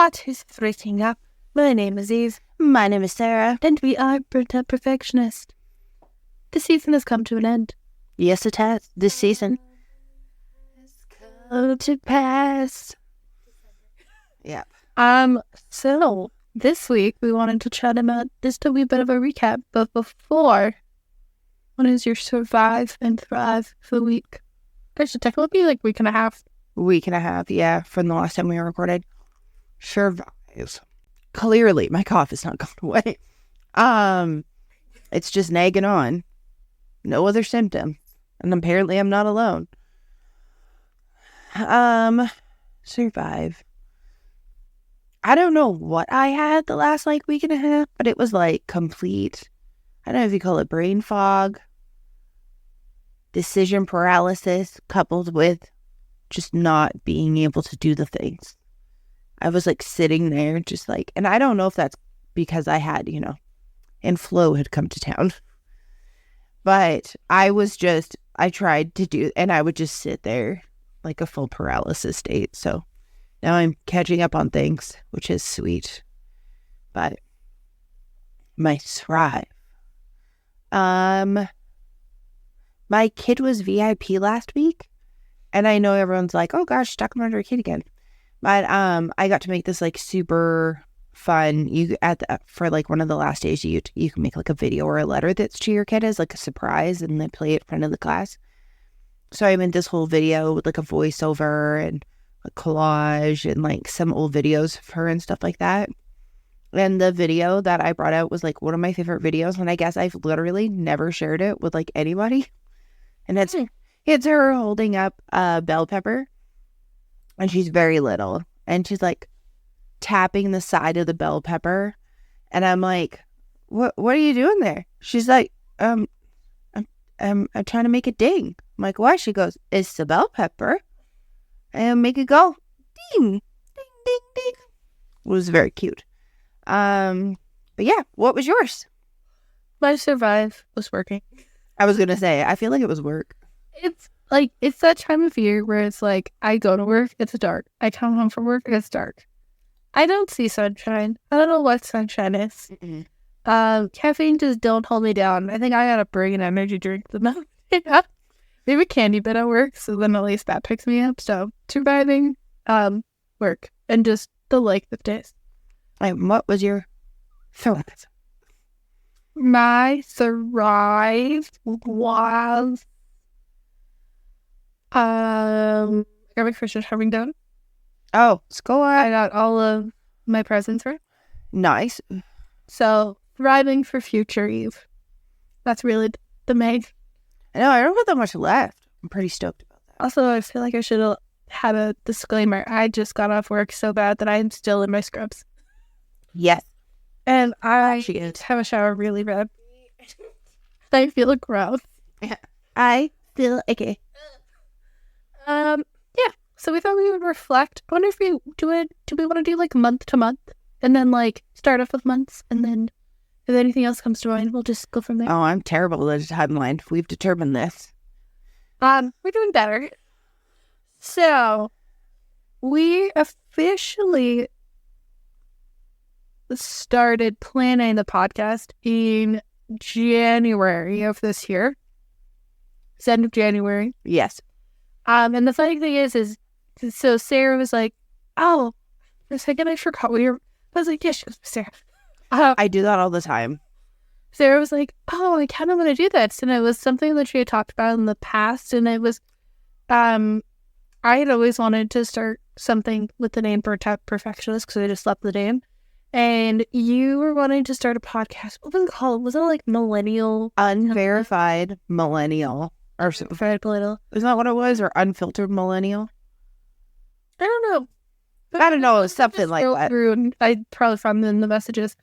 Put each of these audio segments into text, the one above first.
What is freaking up? My name is Eve. My name is Sarah. And we are Burnt Up Perfectionist. The season has come to an end. Yes, it has. This season has come to pass. Yeah. So this week we wanted to chat about just a wee bit of a recap, but before, what is your survive and thrive for the week? Actually, technically like week and a half. Week and a half, yeah, from the last time we recorded. Survive. Clearly, my cough is not going away. It's just nagging on. No other symptom. And apparently I'm not alone. Survive. I don't know what I had the last week and a half, but it was complete, I don't know if you call it brain fog, decision paralysis, coupled with just not being able to do the things. I was sitting there just and I don't know if that's because I had, and Flo had come to town. But I tried to do, and I would just sit there a full paralysis state. So now I'm catching up on things, which is sweet. But my thrive. My kid was VIP last week. And I know everyone's like, oh gosh, talking about her kid again. But I got to make this super fun. For one of the last days, you can make a video or a letter that's to your kid as a surprise, and then play it in front of the class. So I made this whole video with a voiceover and a collage and some old videos of her and stuff like that. And the video that I brought out was one of my favorite videos, and I guess I've literally never shared it with anybody. And it's her holding up a bell pepper, and she's very little, and she's tapping the side of the bell pepper, and I'm like, what are you doing there? She's like, I'm trying to make it ding. I'm like, why? She goes, it's the bell pepper, and make it go ding, ding, ding, ding. It was very cute. But yeah, what was yours? My survive was working. I was gonna say, I feel like it was work. It's that time of year where it's I go to work, it's dark. I come home from work, it's dark. I don't see sunshine. I don't know what sunshine is. Caffeine just don't hold me down. I think I gotta bring an energy drink the night. Yeah. Maybe a candy bit at work, so then at least that picks me up. So surviving, work, and just the length of days. What was your thrive? My thrive was I got my Christmas shopping done. Oh, score! I got all of my presents right. Nice. So thriving for future Eve. That's really the main. I know, I don't have that much left. I'm pretty stoked about that. Also, I feel like I should have had a disclaimer. I just got off work so bad that I'm still in my scrubs. Yes. And I have a shower really bad. I feel gross. Yeah. I feel okay. Yeah. So we thought we would reflect. I wonder if we do it. Do we want to do month to month, and then start off with months, and then if anything else comes to mind, we'll just go from there. Oh, I'm terrible at a timeline. We've determined this. We're doing better. So we officially started planning the podcast in January of this year. It's end of January. Yes. And the funny thing is so Sarah was like, oh, for a second I forgot we were. I was like, yeah, she goes, Sarah. I do that all the time. Sarah was like, oh, I kind of want to do this. And it was something that she had talked about in the past. And it was, I had always wanted to start something with the name Burnt Up Perfectionist because I just loved the name. And you were wanting to start a podcast. What was it called? Was it Millennial? Unverified Millennial. Or Verified Millennial. Isn't that what it was? Or Unfiltered Millennial? I don't know. I don't know. Something like that. And I probably found them in the messages.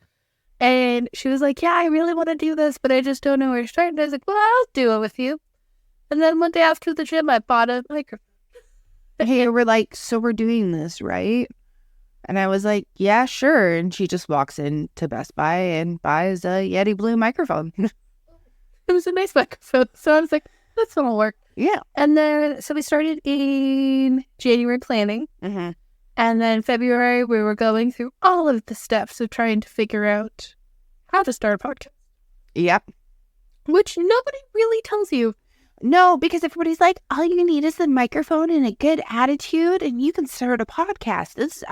And she was like, yeah, I really want to do this, but I just don't know where to start. And I was like, well, I'll do it with you. And then one day after the gym, I bought a microphone. Hey, we're so we're doing this, right? And I was like, yeah, sure. And she just walks into Best Buy and buys a Yeti Blue microphone. It was a nice microphone. So I was like, that's gonna work. Yeah. And then, so we started in January planning. Mm-hmm. And then February, we were going through all of the steps of trying to figure out how to start a podcast. Yep. Which nobody really tells you. No, because everybody's like, all you need is a microphone and a good attitude, and you can start a podcast. This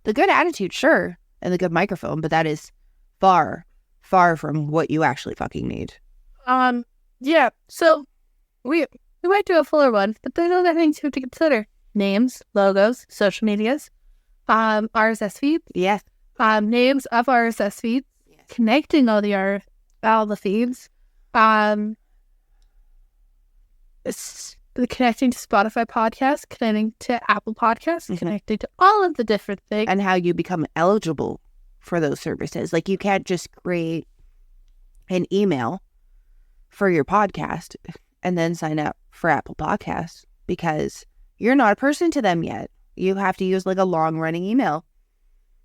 the good attitude, sure, and the good microphone, but that is far, far from what you actually fucking need. Yeah. So we might do a fuller one, but there's other things you have to consider: names, logos, social medias, RSS feeds. Yes. Names of RSS feeds, connecting all the feeds, connecting to Spotify podcasts, connecting to Apple Podcasts, connecting to all of the different things. And how you become eligible for those services. Like, you can't just create an email for your podcast and then sign up for Apple Podcasts, because you're not a person to them yet. You have to use like a long-running email.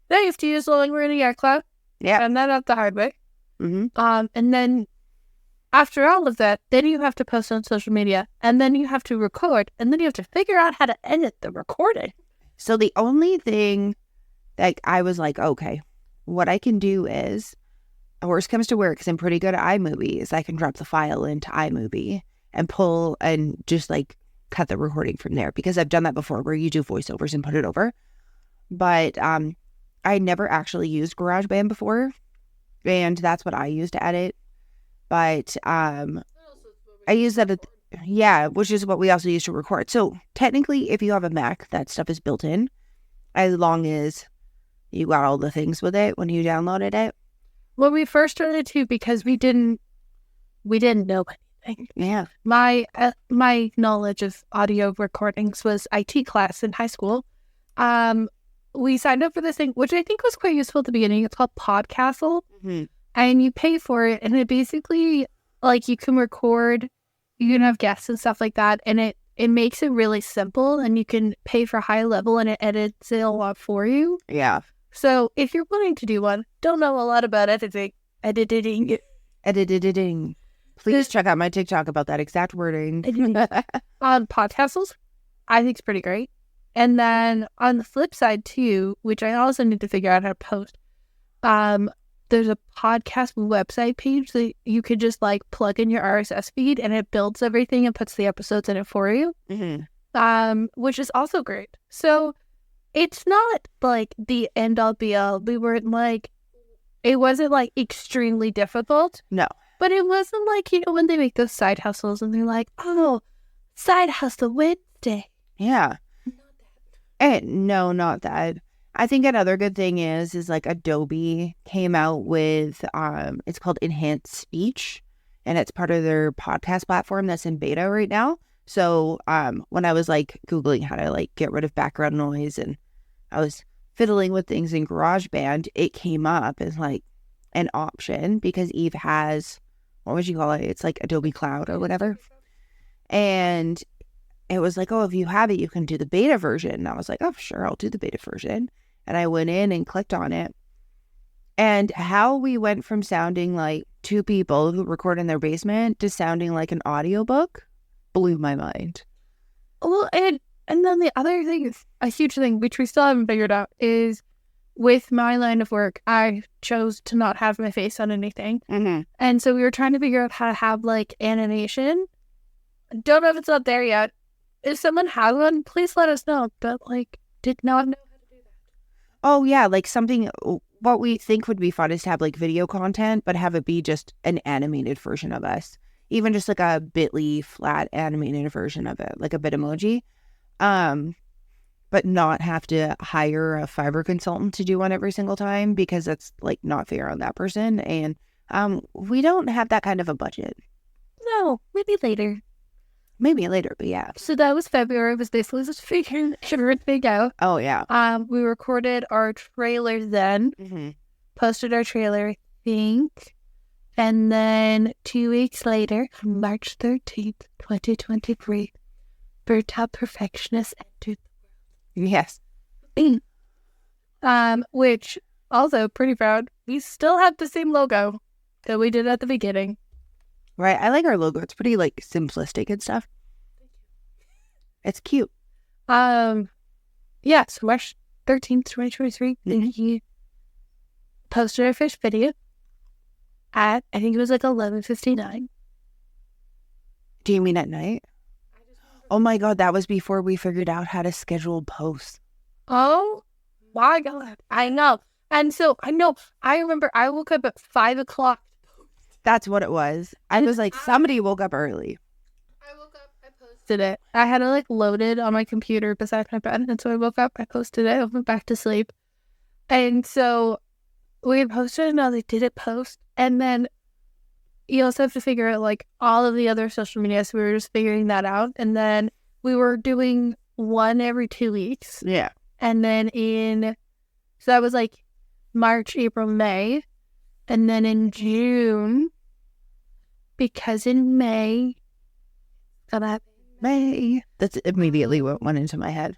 Then you have to use the long-running iCloud. Yeah. And then out the hard way. Mm-hmm. And then after all of that, then you have to post on social media, and then you have to record, and then you have to figure out how to edit the recording. So the only thing that I was like, okay, what I can do is, worst comes to worst, because I'm pretty good at iMovie, is I can drop the file into iMovie and pull and just like cut the recording from there, because I've done that before where you do voiceovers and put it over. But I never actually used GarageBand before, and that's what I use to edit. But I use that, which is what we also use to record. So technically, if you have a Mac, that stuff is built in, as long as you got all the things with it when you downloaded it. Well, we first started to, because we didn't know anything. Yeah. My knowledge of audio recordings was IT class in high school. We signed up for this thing, which I think was quite useful at the beginning. It's called Podcastle. Mm-hmm. And you pay for it, and it basically, like, you can record, you can have guests and stuff like that, and it makes it really simple, and you can pay for high level, and it edits it a lot for you. Yeah. So if you're wanting to do one, don't know a lot about editing. Please check out my TikTok about that exact wording. On Podcastles, I think it's pretty great. And then on the flip side too, which I also need to figure out how to post, there's a podcast website page that you could just like plug in your RSS feed, and it builds everything and puts the episodes in it for you. Mm-hmm. Which is also great. So it's not like the end all be all. It wasn't like extremely difficult. No. But it wasn't like, when they make those side hustles and they're like, oh, side hustle Wednesday. Yeah. And no, not that. I think another good thing is like Adobe came out with, it's called Enhanced Speech, and it's part of their podcast platform that's in beta right now. So when I was like Googling how to like get rid of background noise, and I was fiddling with things in GarageBand, it came up as like an option, because Eve has, what would you call it? It's like Adobe Cloud or whatever. And it was like, oh, if you have it, you can do the beta version. And I was like, oh, sure, I'll do the beta version. And I went in and clicked on it. And how we went from sounding like two people who record in their basement to sounding like an audiobook blew my mind. Well, and then the other thing is a huge thing, which we still haven't figured out, is with my line of work, I chose to not have my face on anything. Mm-hmm. And so we were trying to figure out how to have like animation. Don't know if it's not there yet. If someone has one, please let us know. But like, did not know how to do that. Oh, yeah. Like something, what we think would be fun is to have like video content, but have it be just an animated version of us. Even just like a bit.ly flat animated version of it, like a Bitmoji. But not have to hire a Fiverr consultant to do one every single time, because that's like not fair on that person. And we don't have that kind of a budget. No, maybe later. Maybe later, but yeah. So that was February. It was basically just figuring everything out. Oh, yeah. We recorded our trailer then. Mm-hmm. Posted our trailer, I think. And then 2 weeks later, March 13th, 2023, Birdtop Perfectionist entered. Yes. Which, also pretty proud, we still have the same logo that we did at the beginning. Right. I like our logo. It's pretty like simplistic and stuff. It's cute. Yeah, so March 13th, 2023. And he posted our fish video at, I think it was like 11:59. Do you mean at night? Oh my God, that was before we figured out how to schedule posts. Oh my God. I know. And so I remember I woke up at 5 o'clock. That's what it was. I was like, somebody woke up early. I woke up, I posted it. I had it like loaded on my computer beside my bed. And so I woke up, I posted it, I went back to sleep. And so we had posted it and I was like, did it post? And then you also have to figure out like all of the other social media. So we were just figuring that out. And then we were doing one every 2 weeks. Yeah. And then so that was like March, April, May. And then in June, because in May, that's immediately what went into my head.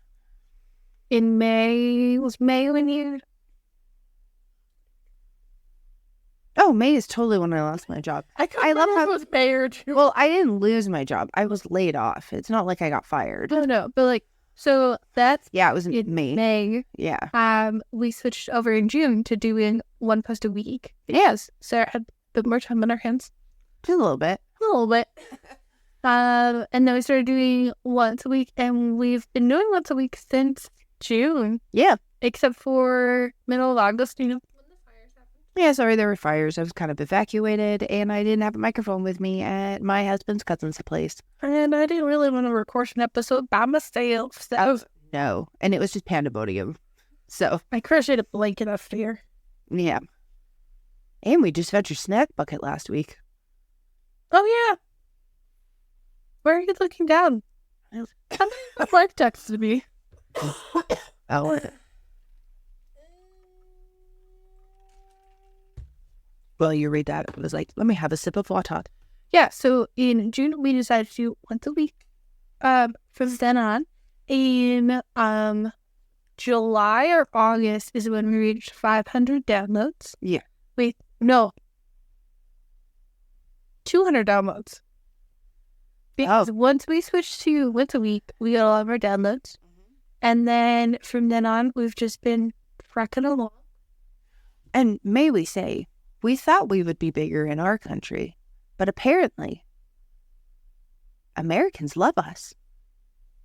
In May, was May when you... Oh, May is totally when I lost my job. I love how it was May or June. Well, I didn't lose my job. I was laid off. It's not like I got fired. No, but like, so that's... Yeah, it was in May. May. Yeah. We switched over in June to doing one post a week. Yes, Sarah had a bit more time on our hands. Just a little bit. A little bit. And then we started doing once a week, and we've been doing once a week since June. Yeah. Except for middle of August, when the fires happened. Yeah, sorry, there were fires. I was kind of evacuated, and I didn't have a microphone with me at my husband's cousin's place. And I didn't really want to record an episode by myself, so... No, and it was just pandemonium. So... I crocheted a blanket up here. Yeah. And we just fed your snack bucket last week. Oh, yeah. Where are you looking down? My wife texted me. Oh. Well, you read that. It was like, let me have a sip of water. Yeah, so in June, we decided to do once a week. From then on, in July or August is when we reached 500 downloads. Yeah. Wait, no. 200 downloads. Because once we switched to once a week, we got all of our downloads. Mm-hmm. And then from then on, we've just been trekking along. And may we say, we thought we would be bigger in our country, but apparently, Americans love us.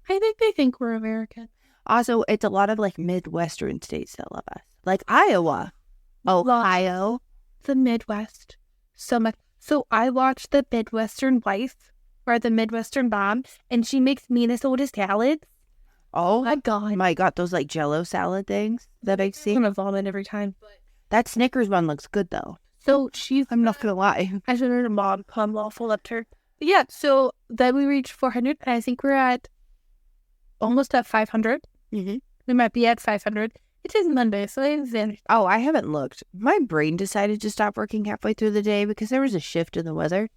I think they think we're American. Also, it's a lot of like Midwestern states that love us. Like Iowa, Ohio. The Midwest. So much. So I watched The Midwestern Wife, or The Midwestern Mom, and she makes Minnesota salads. Oh my God. My God, those like Jell-O salad things that I've seen. I'm going to vomit every time. That Snickers one looks good though. So I'm not going to lie. I should have a mom. I'm awful up to her. Yeah, so then we reached 400, and I think we're at almost at 500. Mm-hmm. We might be at 500. It is Monday, so it's vanished. Oh, I haven't looked. My brain decided to stop working halfway through the day because there was a shift in the weather.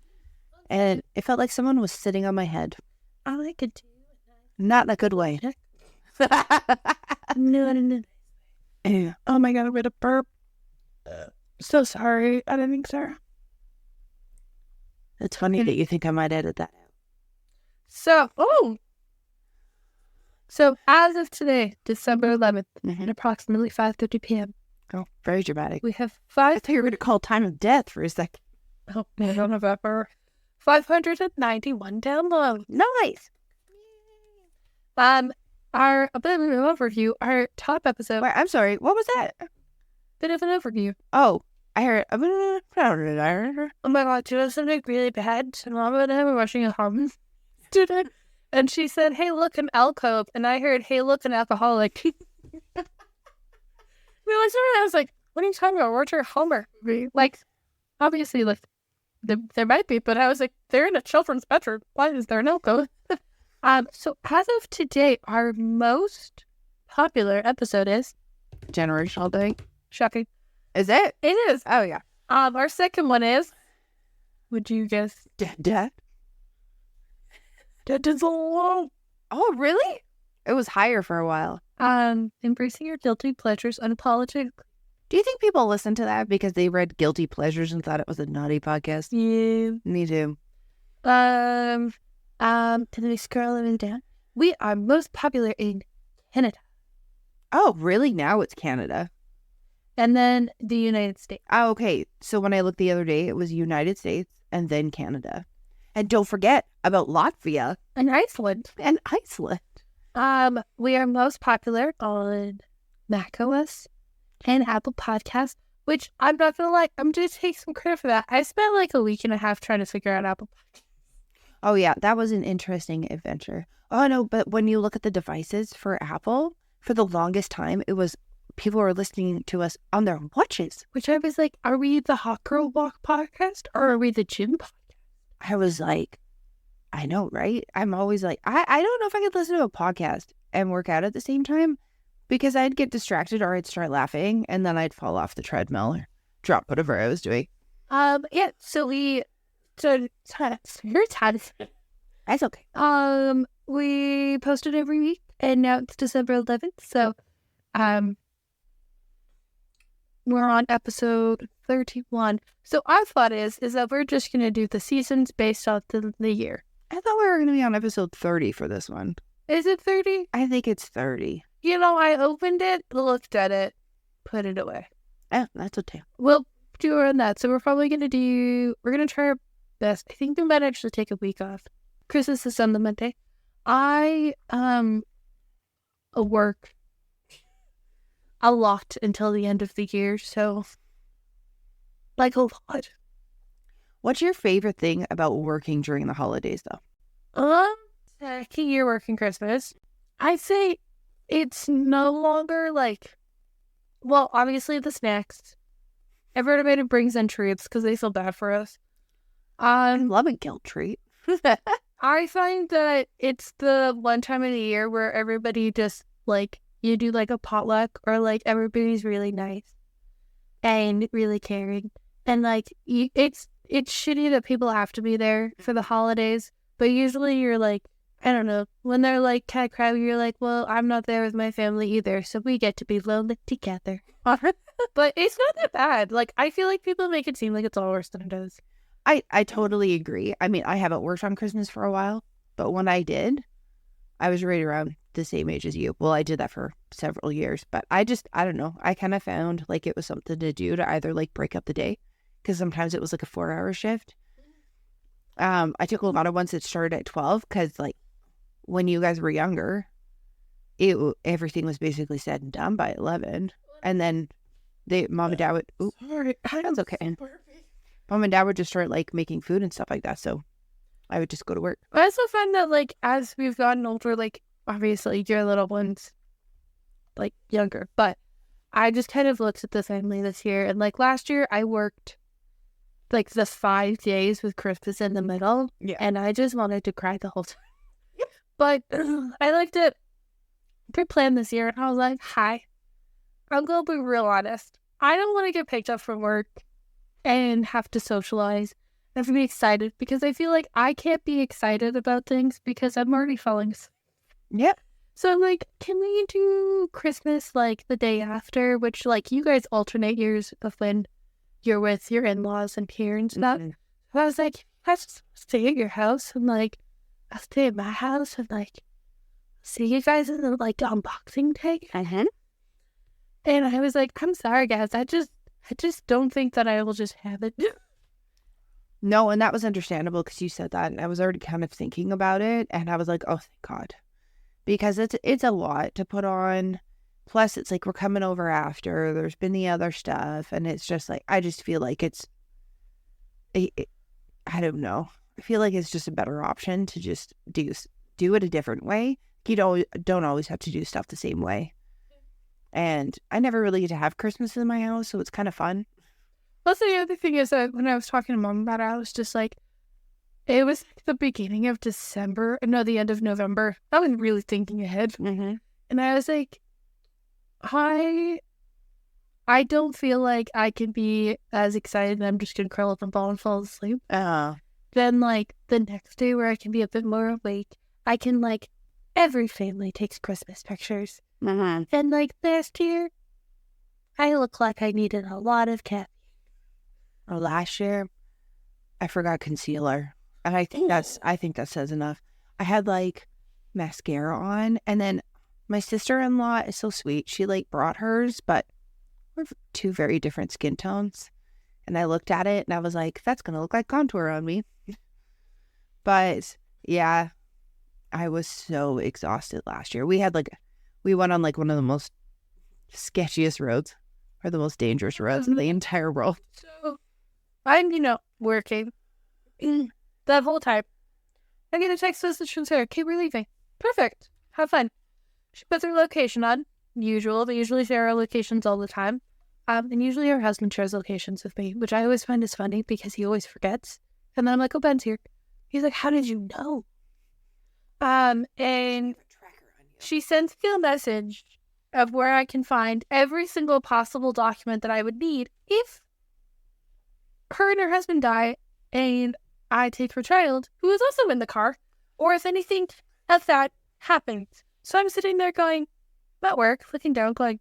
And it felt like someone was sitting on my head. I like it too. Not in a good way. No. Oh my God, I'm going to burp. So sorry. I didn't think so. It's funny that you think I might edit that out. So as of today, December 11th, at approximately 5:30 p.m. Oh, very dramatic. We have I thought you were going to call time of death for a second. Oh, I don't have that for 591 downloads. Nice. A bit of an overview. Our top episode. Wait, I'm sorry. What was that? Bit of an overview. Oh, I heard. Oh my God, do you know something really bad? So Mom and I were watching a home today, and she said, "Hey, look, an alcove," and I heard, "Hey, look, an alcoholic." I was like, "What are you talking about? Where's your Homer movie?" Like, obviously, like there might be, but I was like, they're in a children's bedroom. Why is there an alcove? So as of today, our most popular episode is Generational Day. Shocking. Is it? It is. Oh yeah. Our second one is. Would you guess? Death. Death is low. Oh really? It was higher for a while. Embracing your guilty pleasures unapologetically. Do you think people listen to that because they read Guilty Pleasures and thought it was a naughty podcast? Yeah. Me too. Can we scroll it down? We are most popular in Canada. Oh, really? Now it's Canada. And then the United States. Oh, okay. So when I looked the other day, it was United States and then Canada. And don't forget about Latvia And Iceland. and Iceland. We are most popular on macOS and Apple Podcasts, which I'm not gonna lie, I'm gonna take some credit for that. I spent like a week and a half trying to figure out Apple Podcasts. Oh, yeah. That was an interesting adventure. Oh, no. But when you look at the devices for Apple, for the longest time, it was people were listening to us on their watches. Which I was like, are we the Hot Girl Walk podcast or are we the gym podcast? I was like, I know, right? I'm always like, I don't know if I could listen to a podcast and work out at the same time because I'd get distracted or I'd start laughing and then I'd fall off the treadmill or drop whatever I was doing. Yeah, so here's how to say it. That's okay. We posted every week and now it's December 11th, so we're on episode 31. So our thought is that we're just going to do the seasons based off the year. I thought we were going to be on episode 30 for this one. Is it 30? I think it's 30. You know, I opened it, looked at it, put it away. Oh, that's okay. We'll do around that. So we're probably going to try our best. I think we might actually take a week off. Christmas is on the Monday. I work a lot until the end of the year, so like a lot. What's your favorite thing about working during the holidays, though? Second year working Christmas, I'd say it's no longer like, well, obviously the snacks. Everybody brings in treats because they feel bad for us. I love a guilt treat. I find that it's the one time of the year where everybody just like, you do like a potluck or like everybody's really nice and really caring. And like, it's shitty that people have to be there for the holidays, but usually you're like, I don't know, when they're like kind of crabby, you're like, well, I'm not there with my family either, so we get to be lonely together. But it's not that bad. Like, I feel like people make it seem like it's all worse than it is. I totally agree. I mean, I haven't worked on Christmas for a while, but when I did, I was right around the same age as you. Well, I did that for several years, but I don't know. I kind of found like it was something to do to either like break up the day because sometimes it was like a 4-hour shift. I took a lot of ones that started at 12 because like when you guys were younger, everything was basically said and done by 11. And then mom and dad would, sorry, that's okay. Mom and dad would just start like making food and stuff like that. So I would just go to work. I also find that like as we've gotten older, like obviously your little one's like younger, but I just kind of looked at the family this year and like last year I worked like the 5 days with Christmas in the middle. Yeah. And I just wanted to cry the whole time. Yep. But I looked at pre-plan this year and I was like, hi, I'm going to be real honest. I don't want to get picked up from work and have to socialize. I have to be excited because I feel like I can't be excited about things because I'm already falling asleep. Yep. So I'm like, can we do Christmas like the day after? Which like you guys alternate years of when you're with your in-laws and parents and stuff. Mm-hmm. So I was like, let's just stay at your house and like I'll stay at my house and like see you guys in the like unboxing day. Uh-huh. And I was like, I'm sorry guys, I just don't think that I will just have it. No, and that was understandable because you said that, and I was already kind of thinking about it, and I was like, oh, thank God. Because it's a lot to put on. Plus, it's like we're coming over after. There's been the other stuff, and it's just like, I just feel like I don't know. I feel like it's just a better option to just do it a different way. You don't always have to do stuff the same way. And I never really get to have Christmas in my house, so it's kind of fun. Also, the other thing is that when I was talking to Mom about it, I was just like, it was like the beginning of December, no, the end of November. I was really thinking ahead. Mm-hmm. And I was like, I don't feel like I can be as excited and I'm just going to curl up and ball and fall asleep. Then, like, the next day where I can be a bit more awake, I can, like, every family takes Christmas pictures. Mm-hmm. And, like, last year, I looked like I needed a lot of caffeine. Or last year, I forgot concealer. And I think that says enough. I had like mascara on, and then My sister-in-law is so sweet. She like brought hers, but we're two very different skin tones. And I looked at it and I was like, that's going to look like contour on me. But yeah, I was so exhausted last year. We went on like one of the most sketchiest roads or the most dangerous roads in the entire world. So I'm, working that whole time. I get a text message from Sarah, okay, we're leaving. Perfect. Have fun. She puts her location on. They usually share our locations all the time. And usually her husband shares locations with me, which I always find is funny because he always forgets. And then I'm like, oh, Ben's here. He's like, how did you know? And she sends me a message of where I can find every single possible document that I would need if her and her husband die and I take her child, who is also in the car, or if anything of that happens. So I'm sitting there going, at work, looking down, going,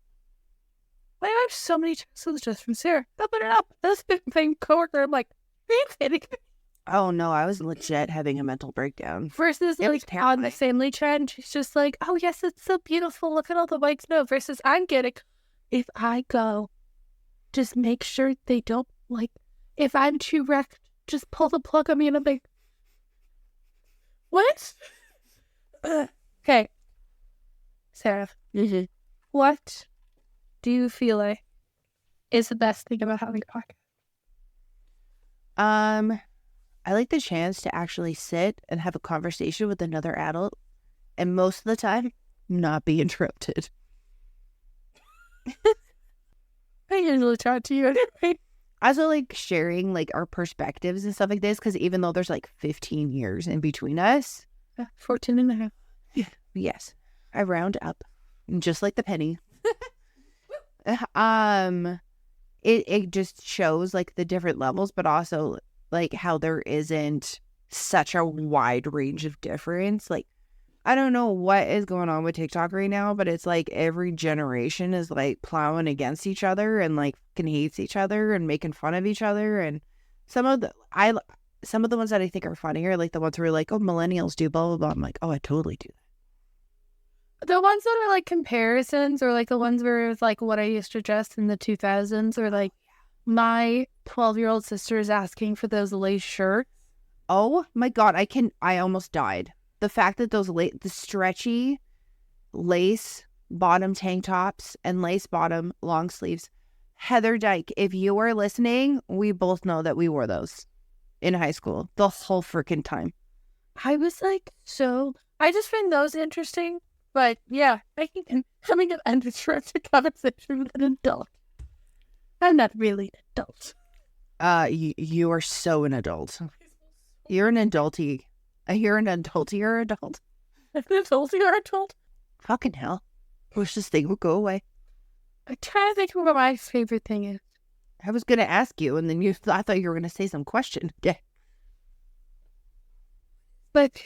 why do I have so many texts just from Sarah? Open it up. This thing coworker, I'm like, are you kidding me? Oh no, I was legit having a mental breakdown. Versus on the family chat, and she's just like, oh yes, it's so beautiful. Look at all the white snow. Versus I'm getting, if I go, just make sure they don't if I'm too wrecked, just pull the plug on me and I'm like, what? Okay. Sarah, what do you feel like is the best thing about having a podcast? I like the chance to actually sit and have a conversation with another adult and most of the time not be interrupted. I usually talk to you anyway. Also like sharing like our perspectives and stuff like this because even though there's like 15 years in between us. 14 and a half. Yeah. Yes. I round up just like the penny. It just shows like the different levels, but also like how there isn't such a wide range of difference. Like, I don't know what is going on with TikTok right now, but it's like every generation is like plowing against each other and like fucking hates each other and making fun of each other. And some of the ones that I think are funny are like the ones where like, oh, millennials do blah, blah, blah. I'm like, oh, I totally do that. The ones that are like comparisons or like the ones where it's like what I used to dress in the 2000s or like my 12-year-old sister is asking for those lace shirts. Oh my God, I almost died. The fact that the stretchy lace bottom tank tops and lace bottom long sleeves. Heather Dyke, if you are listening, we both know that we wore those in high school the whole freaking time. I was like, I just find those interesting. But yeah, I think having an uninterrupted conversation with an adult. I'm not really an adult. You are so an adult. You're an adulty. You're an adultier adult. An adultier adult? Fucking hell. Wish this thing would go away. I'm trying to think of what my favorite thing is. I was going to ask you, and then I thought you were going to say some question. Yeah. But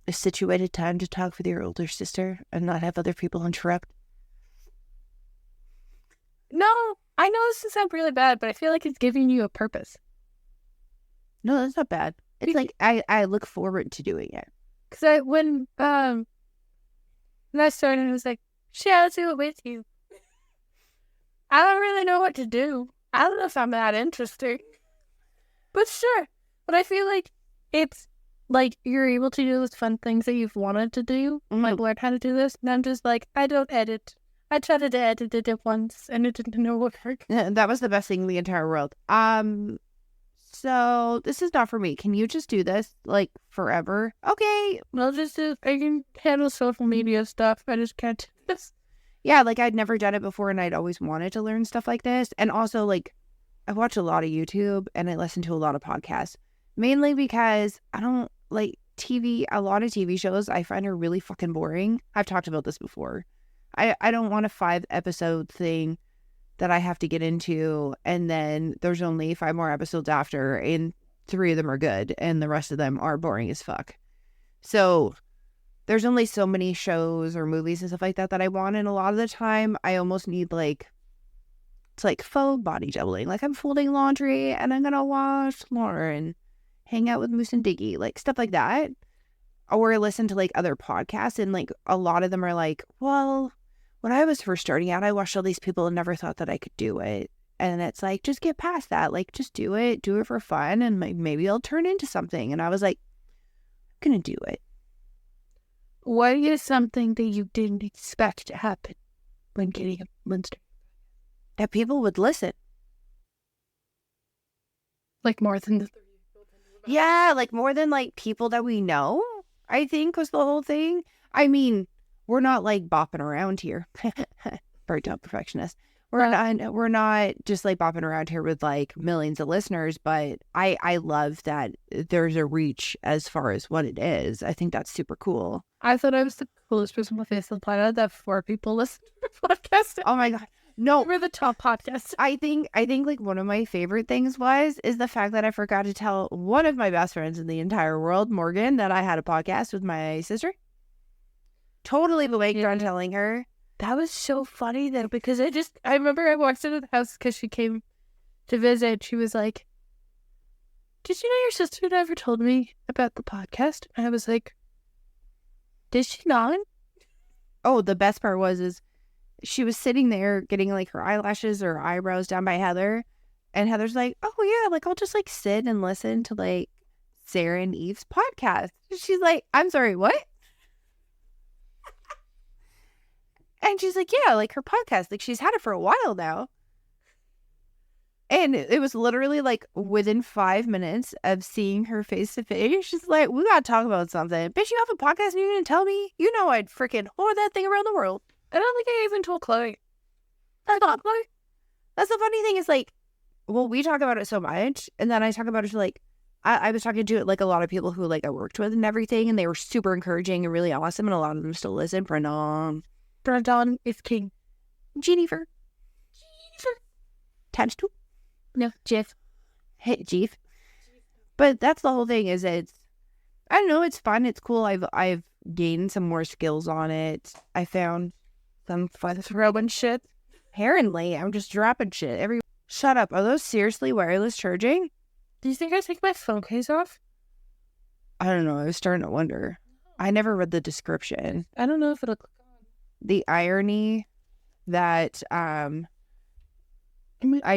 a situated time to talk with your older sister and not have other people interrupt. No, I know this is sound really bad, but I feel like it's giving you a purpose. No, that's not bad. It's like I look forward to doing it. Because when I started, I was like, shit, I'll do it with you. I don't really know what to do. I don't know if I'm that interesting. But sure. But I feel like it's like you're able to do those fun things that you've wanted to do. Mm-hmm. Like learn how to do this. And I'm just like, I don't edit. I tried to edit it once and it didn't know what worked. Yeah, that was the best thing in the entire world. So this is not for me. Can you just do this like forever? Okay. I'll just do, I can handle social media stuff. I just can't do this. Yeah, like I'd never done it before and I'd always wanted to learn stuff like this. And also like I watch a lot of YouTube and I listen to a lot of podcasts. Mainly because I don't like TV. A lot of TV shows I find are really fucking boring. I've talked about this before. I don't want a 5-episode thing that I have to get into and then there's only 5 more episodes after and 3 of them are good and the rest of them are boring as fuck. So there's only so many shows or movies and stuff like that I want, and a lot of the time I almost need like, it's like faux body doubling. Like I'm folding laundry and I'm gonna wash Lauren, hang out with Moose and Diggy, like stuff like that. or listen to like other podcasts, and like a lot of them are like, well, when I was first starting out, I watched all these people and never thought that I could do it. And it's like, just get past that. Like, just do it for fun, and like, maybe it'll turn into something. And I was like, I'm going to do it. What is something that you didn't expect to happen when getting a Monster? That people would listen. Like more than the 30 people. Yeah, like more than like people that we know, I think was the whole thing. I mean, we're not like bopping around here. Burnt out perfectionist. We're not just like bopping around here with like millions of listeners, but I love that there's a reach as far as what it is. I think that's super cool. I thought I was the coolest person on the face of the planet that 4 people listen to our podcast. Oh my God. No, we're the top podcast. I think like one of my favorite things is the fact that I forgot to tell one of my best friends in the entire world, Morgan, that I had a podcast with my sister. Totally blanked on telling her. That was so funny though, because I remember I walked into the house because she came to visit. She was like, "Did you know your sister never told me about the podcast?" And I was like, "Did she not?" Oh, the best part is she was sitting there getting like her eyelashes or eyebrows done by Heather, and Heather's like, "Oh yeah, like I'll just like sit and listen to like Sarah and Eve's podcast." She's like, "I'm sorry, what?" And she's like, "Yeah, like her podcast, like she's had it for a while now." And it was literally like within 5 minutes of seeing her face to face, she's like, "We gotta talk about something. Bitch, you have a podcast and you didn't tell me? You know I'd freaking whore that thing around the world." I don't think I even told Chloe. I thought Chloe. That's the funny thing is like, well, we talk about it so much, and then I talk about it to like, I was talking to like a lot of people who like I worked with and everything, and they were super encouraging and really awesome, and a lot of them still listen. Brendan is king. Jennifer. Times 2. No, Jeff. Hey, Jeff. But that's the whole thing. Is I don't know. It's fun. It's cool. I've gained some more skills on it. I found some fun throwing shit. Apparently, I'm just dropping shit. Shut up. Are those seriously wireless charging? Do you think I take my phone case off? I don't know. I was starting to wonder. I never read the description. I don't know if it'll click on. The irony that I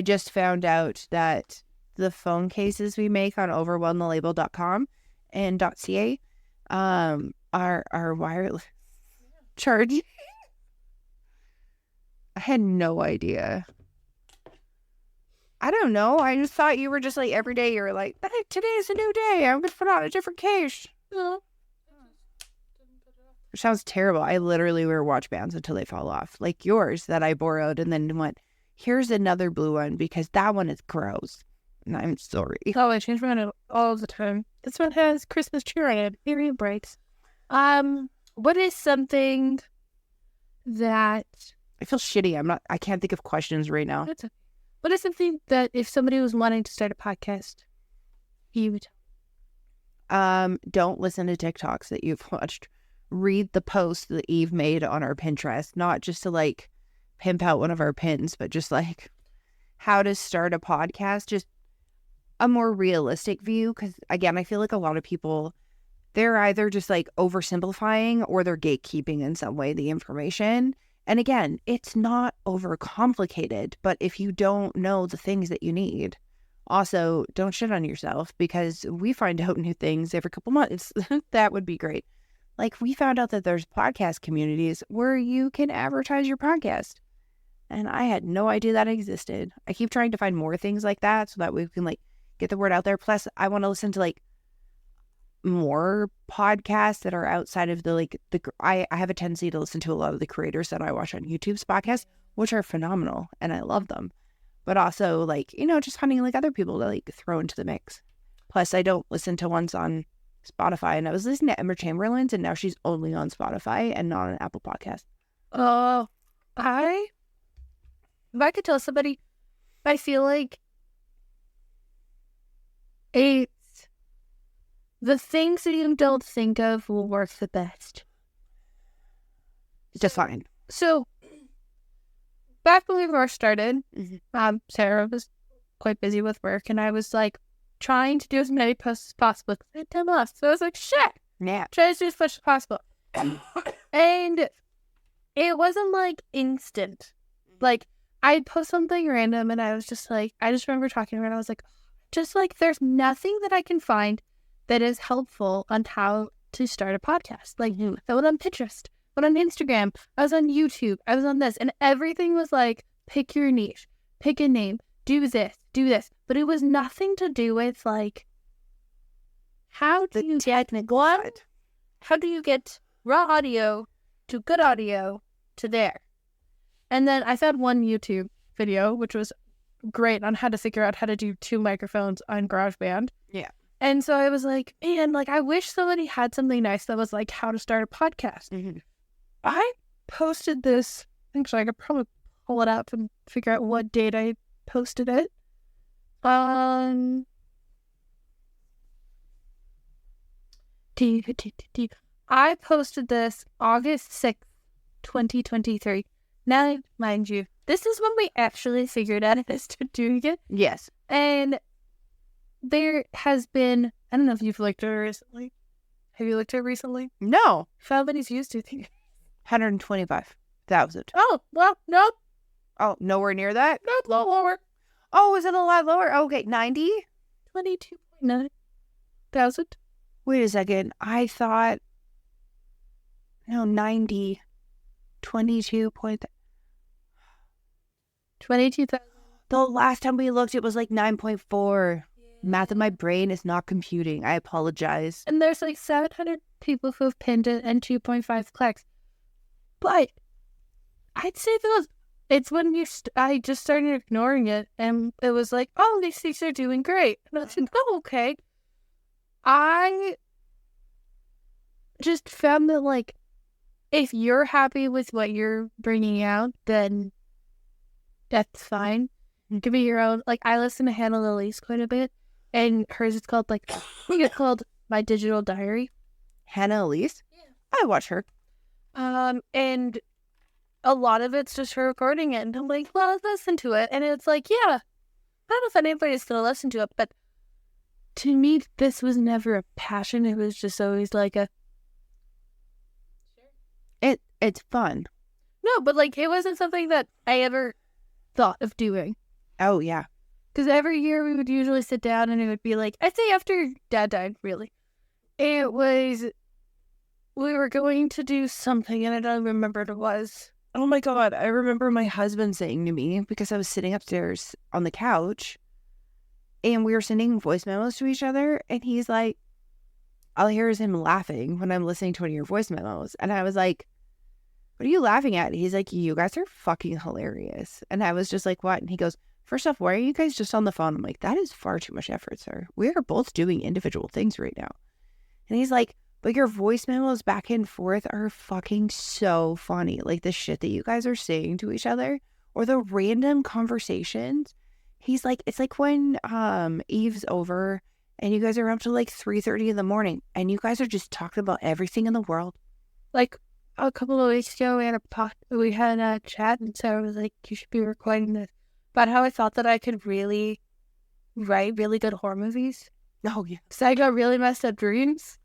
just found out that the phone cases we make on overwhelmthelabel.com and .ca are wireless charging. I had no idea. I don't know. I just thought you were just like every day you were like, "Hey, today is a new day. I'm going to put on a different case." Which sounds terrible. I literally wear watch bands until they fall off. Like yours that I borrowed and then went, "Here's another blue one because that one is gross." And I'm sorry. Oh, I change mine all the time. This one has Christmas tree on it. Period breaks. What is something that... I feel shitty. I can't think of questions right now. What is something that if somebody was wanting to start a podcast, you would tell? Don't listen to TikToks that you've watched. Read the post that Eve made on our Pinterest, not just to like pimp out one of our pins, but just like how to start a podcast, just a more realistic view. Because again, I feel like a lot of people, they're either just like oversimplifying or they're gatekeeping in some way the information. And again, it's not overcomplicated, but if you don't know the things that you need, also don't shit on yourself because we find out new things every couple months. That would be great. Like we found out that there's podcast communities where you can advertise your podcast. And I had no idea that existed. I keep trying to find more things like that so that we can like get the word out there. Plus I want to listen to like more podcasts that are outside of I have a tendency to listen to a lot of the creators that I watch on YouTube's podcasts, which are phenomenal and I love them. But also like, just finding like other people to like throw into the mix. Plus I don't listen to ones on Spotify, and I was listening to Emma Chamberlain's, and now she's only on Spotify and not on Apple Podcast. If I could tell somebody, I feel like it's the things that you don't think of will work the best. Just fine. So, back when we first started, Sarah was quite busy with work, and I was like, trying to do as many posts as possible because I had time off. So I was like, shit, Yeah. Try to do as much as possible. And it wasn't like instant. Like, I'd post something random and I was just like, I just remember talking to her and I was like, just like, there's nothing that I can find that is helpful on how to start a podcast. Like, I went on Pinterest, went on Instagram, I was on YouTube, I was on this, and everything was like, pick your niche, pick a name, do this. But it was nothing to do with like, how do you get raw audio to good audio to there? And then I found one YouTube video, which was great on how to figure out how to do 2 microphones on GarageBand. Yeah. And so I was like, man, like, I wish somebody had something nice that was like how to start a podcast. Mm-hmm. I posted this. Actually, I could probably pull it up and figure out what date I posted it. I posted this August 6th, 2023. Now, mind you, this is when we actually figured out as to doing it. Yes. And there has been, I don't know if you've looked at it recently. Have you looked at it recently? No. How many views do you think? 125,000. Oh, well, nope. Oh, nowhere near that? Nope, lower. Oh, is it a lot lower? Okay, 90? 22.9 thousand. Wait a second. I thought, no, 90. 22 point. 22,000. The last time we looked, it was like 9.4. Math in my brain is not computing. I apologize. And there's like 700 people who have pinned it and 2.5 clicks. But I'd say it's when I just started ignoring it and it was like, oh, these things are doing great. And I was like, oh, okay. I just found that, like, if you're happy with what you're bringing out, then that's fine. Give me your own. Like, I listen to Hannah Lilly's quite a bit, and hers is called, like, I think it's called My Digital Diary. Hannah Elise? Yeah. I watch her. And a lot of it's just her recording it, and I'm like, well, let's listen to it. And it's like, yeah, I don't know if anybody's going to listen to it, but to me, this was never a passion. It was just always like a... It's fun. No, but, like, it wasn't something that I ever thought of doing. Oh, yeah. Because every year we would usually sit down and it would be like, I'd say after Dad died, really. It was, we were going to do something and I don't remember what it was. Oh my God. I remember my husband saying to me, because I was sitting upstairs on the couch and we were sending voice memos to each other. And he's like, all I hear is him laughing when I'm listening to one of your voice memos. And I was like, what are you laughing at? He's like, you guys are fucking hilarious. And I was just like, what? And he goes, first off, why are you guys just on the phone? I'm like, that is far too much effort, sir. We are both doing individual things right now. And he's like, but your voice memos back and forth are fucking so funny. Like the shit that you guys are saying to each other or the random conversations. He's like, it's like when Eve's over and you guys are up to like 3:30 in the morning and you guys are just talking about everything in the world. Like a couple of weeks ago, we had a chat and Sarah was like, you should be recording this. About how I thought that I could really write really good horror movies. Oh, yeah. So I got really messed up dreams.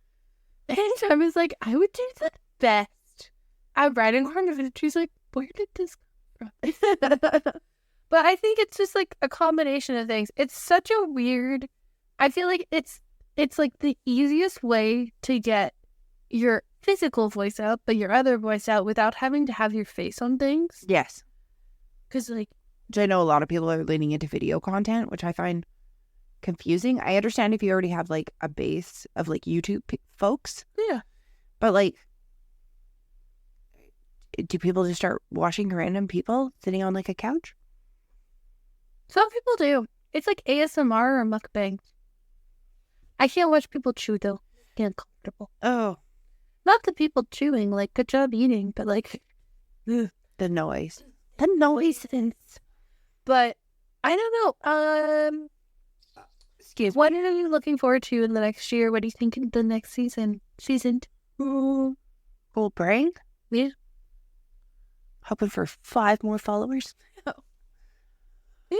And I was like, I would do the best at writing horror movies. She's like, where did this come from? But I think it's just like a combination of things. It's such a weird... I feel like it's like the easiest way to get your physical voice out, but your other voice out without having to have your face on things. Yes. Because, like... Which I know a lot of people are leaning into video content, which I find confusing. I understand if you already have like a base of like YouTube folks. Yeah. But like, do people just start watching random people sitting on like a couch? Some people do. It's like ASMR or mukbang. I can't watch people chew though. I get uncomfortable. Oh. Not the people chewing, like, good job eating, but like... the noise. The noises. But, I don't know, Excuse me. what are you looking forward to in the next year? What do you think in the next season? Full brain? Yeah. Hoping for 5 more followers. Yeah.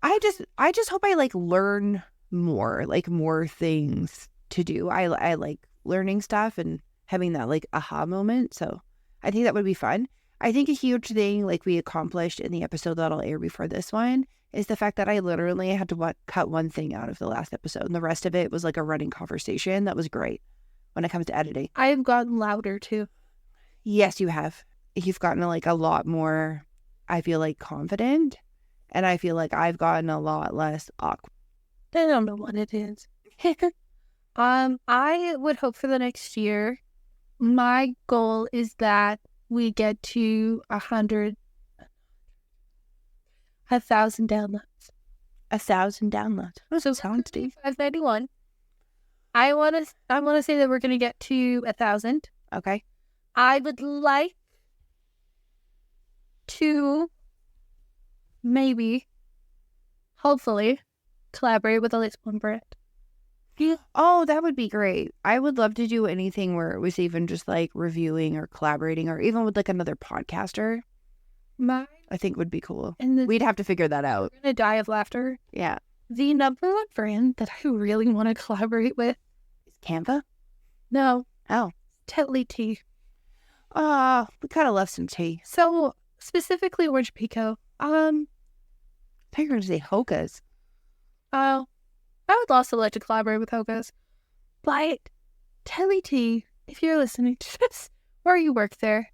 I just hope I like learn more things to do. I like learning stuff and having that like aha moment. So I think that would be fun. I think a huge thing like we accomplished in the episode that'll air before this one is the fact that I literally had to cut one thing out of the last episode, and the rest of it was like a running conversation. That was great when it comes to editing. I've gotten louder too. Yes, you have. You've gotten like a lot more, I feel like, confident, and I feel like I've gotten a lot less awkward. I don't know what it is. I would hope for the next year. My goal is that we get to 1,000 downloads. 1,000 downloads. So sounds deep. 591. I want to say that we're going to get to 1,000. Okay. I would like to maybe, hopefully, collaborate with at least one brand. Oh, that would be great. I would love to do anything where it was even just like reviewing or collaborating or even with like another podcaster. I think would be cool. And we'd have to figure that out. We're going to die of laughter. Yeah. The number one brand that I really want to collaborate with is Canva? No. Oh. Tetley tea. We kind of love some tea. So, specifically Orange Pico. I thought you were going to say Hoka's. Oh. I would also like to collaborate with Hoka's. But Tetley tea, if you're listening to this or you work there,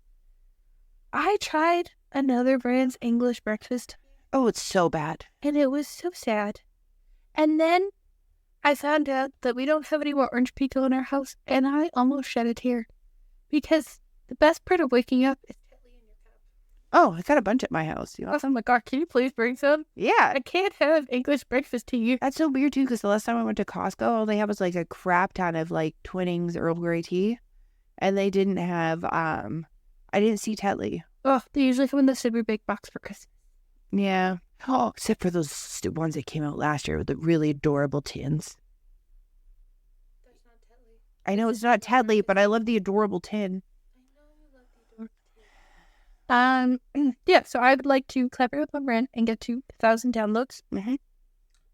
I tried another brand's English breakfast. Oh, it's so bad. And it was so sad. And then I found out that we don't have any more Orange Pico in our house, and I almost shed a tear. Because the best part of waking up is Tetley in your cup. Oh, I got a bunch at my house. You know? Oh my God, can you please bring some? Yeah. I can't have English breakfast tea. That's so weird, too, because the last time I went to Costco, all they had was like a crap ton of like Twinings Earl Grey tea. And they didn't have, I didn't see Tetley. Oh, they usually come in the super big box for Christmas. Yeah. Oh, except for those ones that came out last year with the really adorable tins. That's not Tetley. I know it's not Tetley, but I love the adorable tin. I know you love the adorable tin. Yeah, so I would like to collaborate with one brand and get to 1,000 downloads. Mm-hmm.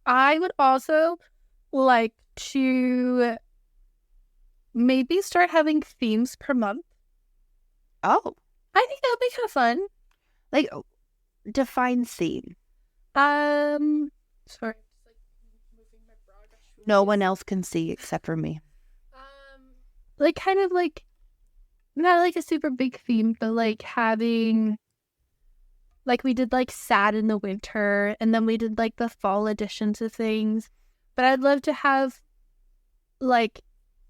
I would also like to maybe start having themes per month. Oh. I think that would be kind of fun. Like, define theme. Sorry. No one else can see except for me. Like, kind of like, not like a super big theme, but like having, like we did like sad in the winter, and then we did like the fall editions of things. But I'd love to have like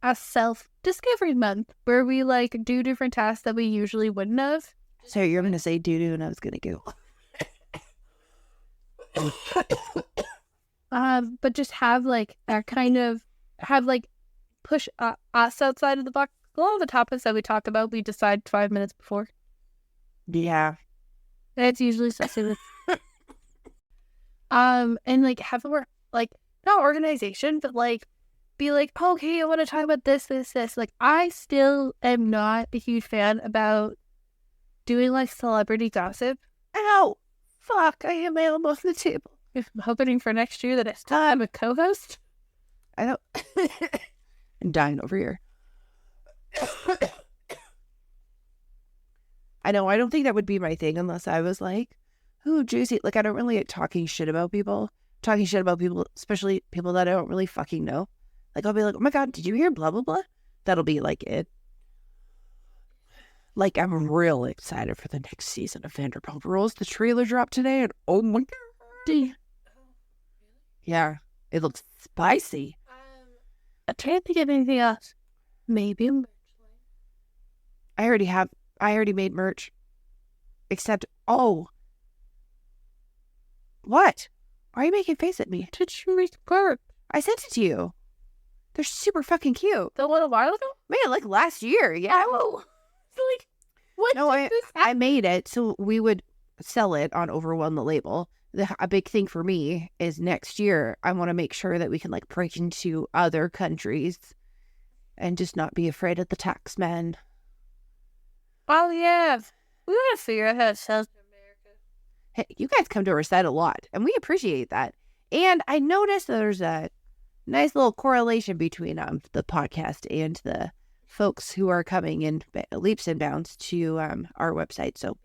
a self-discovery month where we like do different tasks that we usually wouldn't have. So you're going to say doo-doo and I was going to go. But just have like that kind of, have like push us outside of the box. A lot of the topics that we talk about, we decide 5 minutes before. Yeah. And it's usually something with, and like have more, like, not organization, but like, be like, oh, okay, I want to talk about this. Like, I still am not a huge fan about doing like celebrity gossip. Ow! Fuck, I hit my elbow on the table. I'm hoping for next year that I still have a co-host. I know. I'm dying over here. I know, I don't think that would be my thing unless I was like, ooh, juicy. Like, I don't really like talking shit about people. Talking shit about people, especially people that I don't really fucking know. Like, I'll be like, oh my God, did you hear blah, blah, blah? That'll be like it. Like, I'm real excited for the next season of Vanderpump Rules. The trailer dropped today, and oh my God. Yeah, it looks spicy. I can't think of anything else. Maybe a merch line. I already made merch. Except, oh. What? Why are you making a face at me? Did you make merch? I sent it to you. They're super fucking cute. The one a while ago? Man, like last year, yeah. Oh. So like, what? No, I made it so we would sell it on Overwhelm the Label. A big thing for me is next year, I want to make sure that we can like break into other countries and just not be afraid of the tax man. Oh, yeah. We gotta figure out how to sell to America. Hey, you guys come to our site a lot, and we appreciate that. And I noticed that there's a nice little correlation between the podcast and the folks who are coming in leaps and bounds to our website. So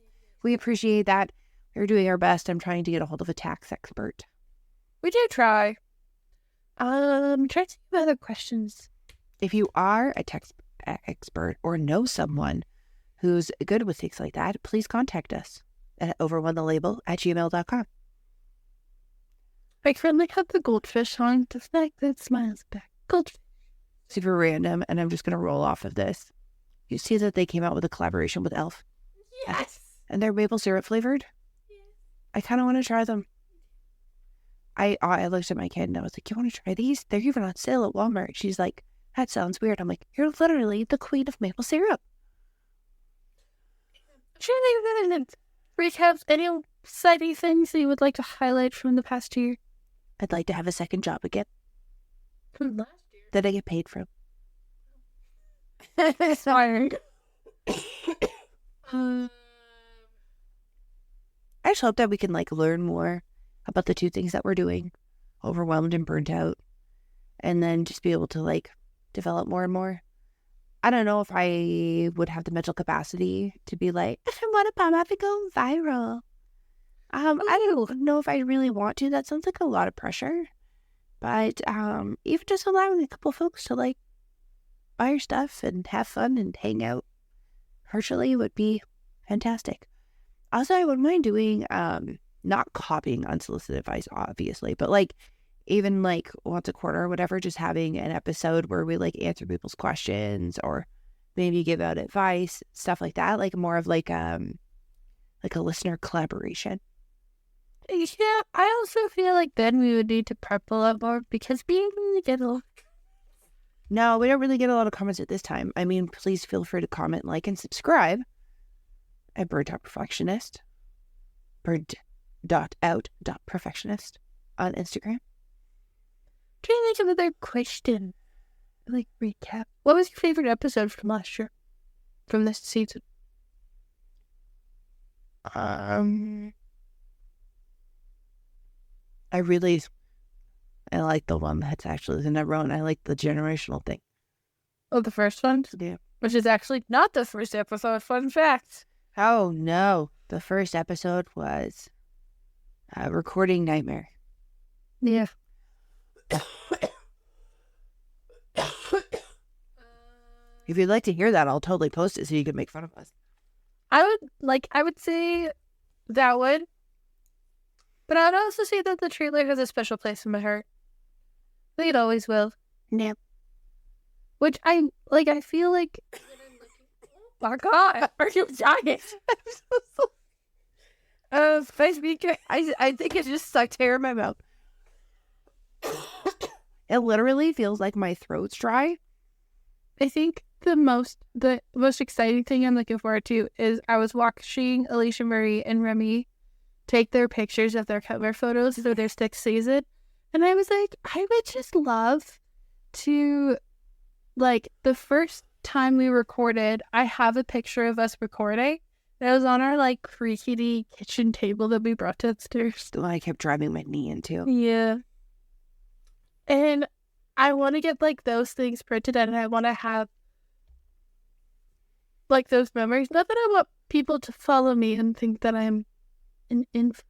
we appreciate that. We're doing our best. I'm trying to get a hold of a tax expert. We do try. Try to think of other questions. If you are a tax expert or know someone who's good with things like that, please contact us at overwhelmthelabel@gmail.com. I currently have the goldfish song, the fact that smiles back. Goldfish. Super random, and I'm just going to roll off of this. You see that they came out with a collaboration with Elf? Yes. And they're maple syrup flavored? Yes. I kind of want to try them. I looked at my kid and I was like, you want to try these? They're even on sale at Walmart. She's like, that sounds weird. I'm like, you're literally the queen of maple syrup. Recap any exciting things that you would like to highlight from the past year? I'd like to have a second job again From last year. that I get paid from. Sorry. I just hope that we can learn more about the two things that we're doing, overwhelmed and burnt out, and then just be able to develop more and more. I don't know if I would have the mental capacity to be like, I want to pop up and go viral. I don't know if I really want to. That sounds like a lot of pressure. But even just allowing a couple folks to buy your stuff and have fun and hang out virtually would be fantastic. Also, I wouldn't mind doing not copying unsolicited advice, obviously, but even once a quarter or whatever, just having an episode where we answer people's questions or maybe give out advice, stuff like that, more of a listener collaboration. Yeah, I also feel like then we would need to prep a lot more because we didn't really get a lot. No, we don't really get a lot of comments at this time. I mean, please feel free to comment, and subscribe at bird.perfectionist, bird.out.perfectionist on Instagram. Trying to think of another question. Recap. What was your favorite episode from last year? From this season? I like the one that's actually in that row. I like the generational thing. Oh, the first one? Yeah. Which is actually not the first episode, fun fact. Oh, no. The first episode was Recording Nightmare. Yeah. If you'd like to hear that, I'll totally post it so you can make fun of us. I would say that one. But I would also say that the trailer has a special place in my heart. I think it always will. Yeah. Which I feel like... Oh my God, are you dying? Face speaker. I think it just sucked hair in my mouth. It literally feels like my throat's dry. I think the most exciting thing I'm looking forward to is I was watching Alicia Marie and Remy take their pictures of their cover photos for their 6th season, and I was like, I would just love to, the first time we recorded, I have a picture of us recording. That was on our creaky kitchen table that we brought downstairs. The one I kept driving my knee into. Yeah. And I want to get those things printed out, and I want to have those memories. Not that I want people to follow me and think that I'm an influencer,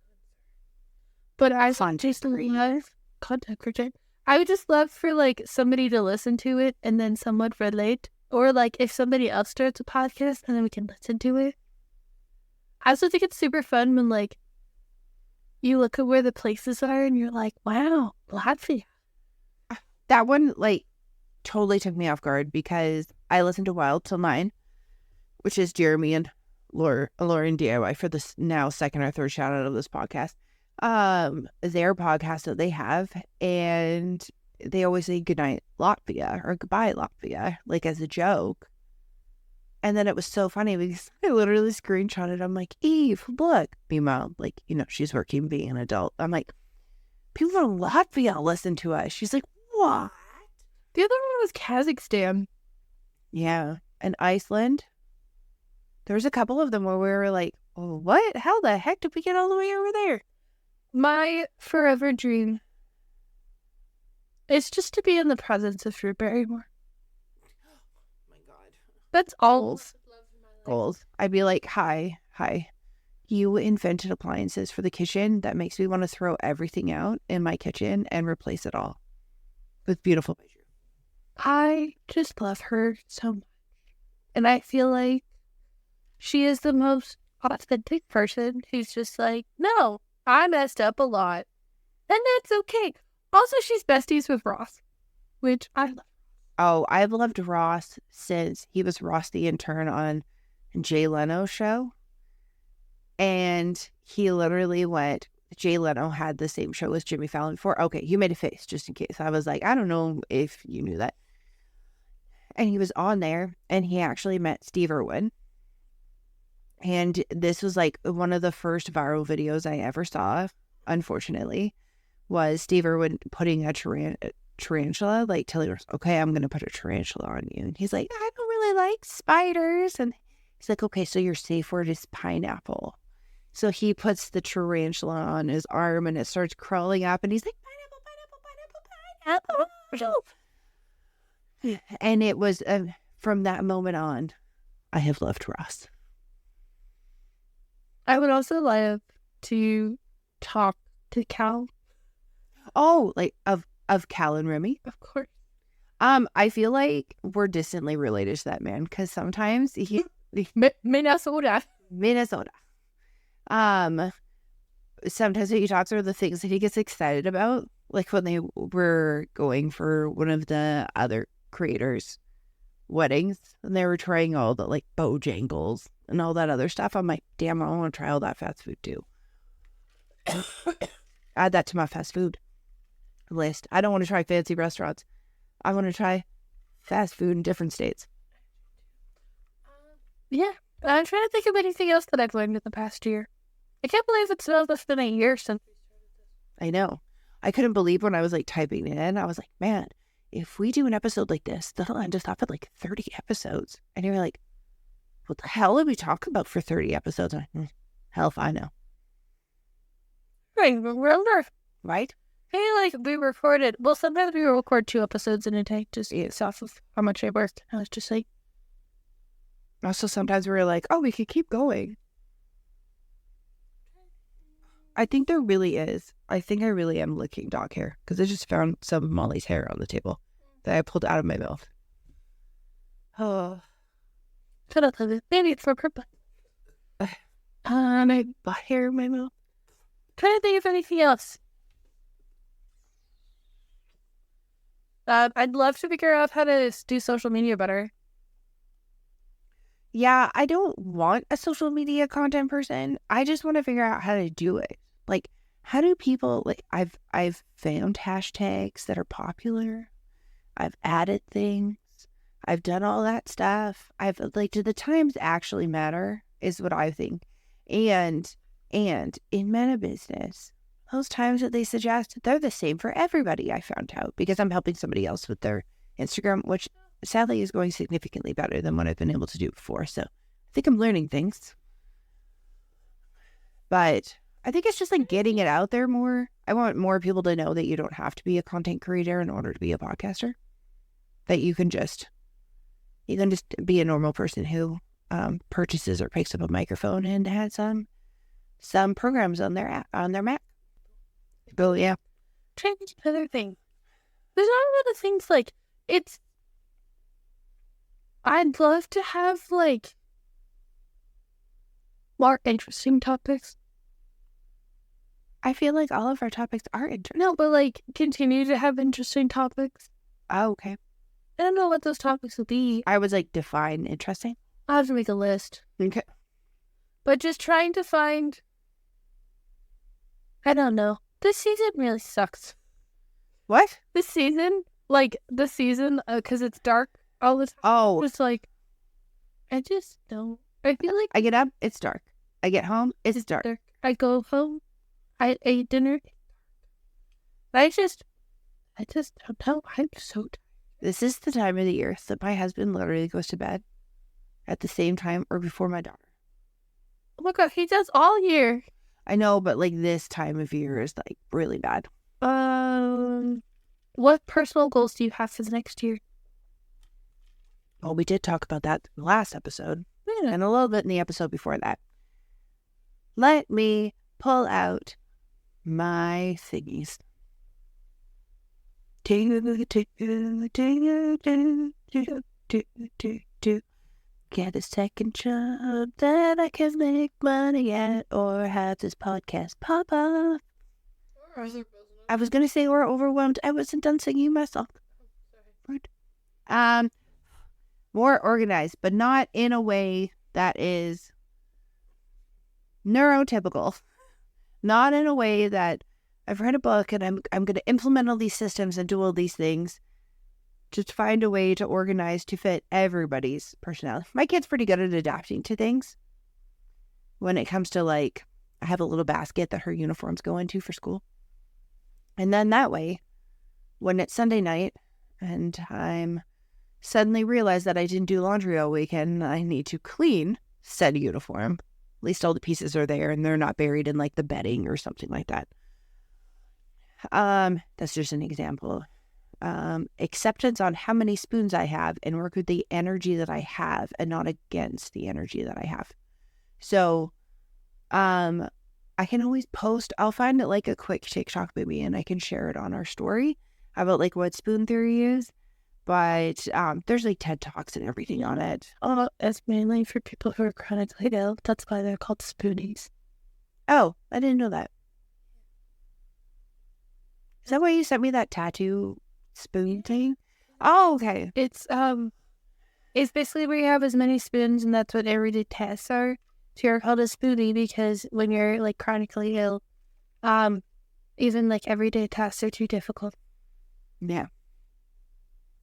but I just love content creator. I would just love for somebody to listen to it and then someone relate, or if somebody else starts a podcast and then we can listen to it. I also think it's super fun when you look at where the places are and you're like, wow, Latvia. That one totally took me off guard because I listened to Wild Till 9, which is Jeremy and Lauren DIY for this now second or third shout out of this podcast. Their podcast that they have, and they always say goodnight Latvia or goodbye Latvia, as a joke. And then it was so funny because I literally screenshotted. I'm like, Eve, look. Meanwhile, she's working being an adult. I'm like, people from Latvia listen to us. She's like, what? The other one was Kazakhstan. Yeah. And Iceland. There was a couple of them where we were like, oh, what? How the heck did we get all the way over there? My forever dream is just to be in the presence of Drew Barrymore. Oh my God. That's all. Goals. I'd be like, hi, you invented appliances for the kitchen that makes me want to throw everything out in my kitchen and replace it all with beautiful bedroom. I just love her so much. And I feel like she is the most authentic person who's just like, no, I messed up a lot. And that's okay. Also, she's besties with Ross, which I love. Oh, I've loved Ross since he was Ross the intern on Jay Leno's show. And he literally went, Jay Leno had the same show as Jimmy Fallon before. Okay, you made a face just in case. I was like, I don't know if you knew that. And he was on there and he actually met Steve Irwin. And this was like one of the first viral videos I ever saw, unfortunately, was Steve Irwin putting a tarantula, like telling her, okay, I'm going to put a tarantula on you. And he's like, I don't really like spiders. And he's like, okay, so your safe word is pineapple. So he puts the tarantula on his arm and it starts crawling up and he's like, pineapple. And it was from that moment on, I have loved Ross. I would also love to talk to Cal. Oh, like of Cal and Remy? Of course. I feel like we're distantly related to that man because sometimes he Minnesota. Sometimes when he talks about the things that he gets excited about, like when they were going for one of the other creators' weddings and they were trying all the like Bojangles and all that other stuff. I'm like, damn, I want to try all that fast food too. Add that to my fast food list. I don't want to try fancy restaurants. I want to try fast food in different states. Yeah, I'm trying to think of anything else that I've learned in the past year. I can't believe it's less than a year since. I know. I couldn't believe when I was like typing it in. I was like, man, if we do an episode like this, that'll end us off at like 30 episodes. And you're like, what the hell did we talk about for 30 episodes? I'm like, hell if I know. Right, remember? Right? Hey, like we recorded. Well, sometimes we record 2 episodes in a day, just based off of how much I worked. I was just like. Also, sometimes we were like, oh, we could keep going. I think there really is. I think I really am licking dog hair because I just found some of Molly's hair on the table that I pulled out of my mouth. Oh. Shut up, Libby. Maybe it's for purpose. I got hair in my mouth. Trying to think of anything else. I'd love to figure out how to do social media better. Yeah, I don't want a social media content person. I just want to figure out how to do it. Like, how do people, like, I've found hashtags that are popular. I've added things. I've done all that stuff. I've, like, do the times actually matter is what I think. And in meta business, those times that they suggest, they're the same for everybody, I found out, because I'm helping somebody else with their Instagram, which sadly is going significantly better than what I've been able to do before. So I think I'm learning things. But I think it's just like getting it out there more. I want more people to know that you don't have to be a content creator in order to be a podcaster. That you can just be a normal person who purchases or picks up a microphone and has some programs on their Mac. Oh yeah. Trying to think of other thing. There's not a lot of things like it's. I'd love to have like more interesting topics. I feel like all of our topics are interesting. No, but like continue to have interesting topics. Oh, okay. I don't know what those topics will be. I was like, define interesting. I'll have to make a list. Okay. But just trying to find. I don't know. This season really sucks. What? This season, because it's dark all the time. Oh. It's like, I just don't. I feel like I get up, it's dark. I get home, it's dark. I go home, I ate dinner. I just don't know. I'm so tired. This is the time of the year that my husband literally goes to bed at the same time or before my daughter. Oh my God, he does all year. I know, but like this time of year is like really bad. What personal goals do you have for the next year? Well, we did talk about that in the last episode Yeah. and a little bit in the episode before that. Let me pull out my thingies. Get a second job that I can make money at, or have this podcast pop up. I was gonna say, or overwhelmed. I wasn't done singing myself. More organized, but not in a way that is neurotypical. Not in a way that I've read a book and I'm going to implement all these systems and do all these things. Just find a way to organize to fit everybody's personality. My kid's pretty good at adapting to things. When it comes to like, I have a little basket that her uniforms go into for school. And then that way, when it's Sunday night and I'm suddenly realize that I didn't do laundry all weekend, I need to clean said uniform. At least all the pieces are there and they're not buried in like the bedding or something like that. That's just an example. Acceptance on how many spoons I have and work with the energy that I have and not against the energy that I have. So, I can always post, I'll find it like a quick TikTok maybe and I can share it on our story about like what spoon theory is. But there's like TED Talks and everything on it. Oh, it's mainly for people who are chronically ill. That's why they're called spoonies. Oh, I didn't know that. Is that why you sent me that tattoo spoon thing? Oh, okay. It's basically where you have as many spoons, and that's what everyday tasks are. So you're called a spoonie because when you're like chronically ill, even like everyday tasks are too difficult. Yeah.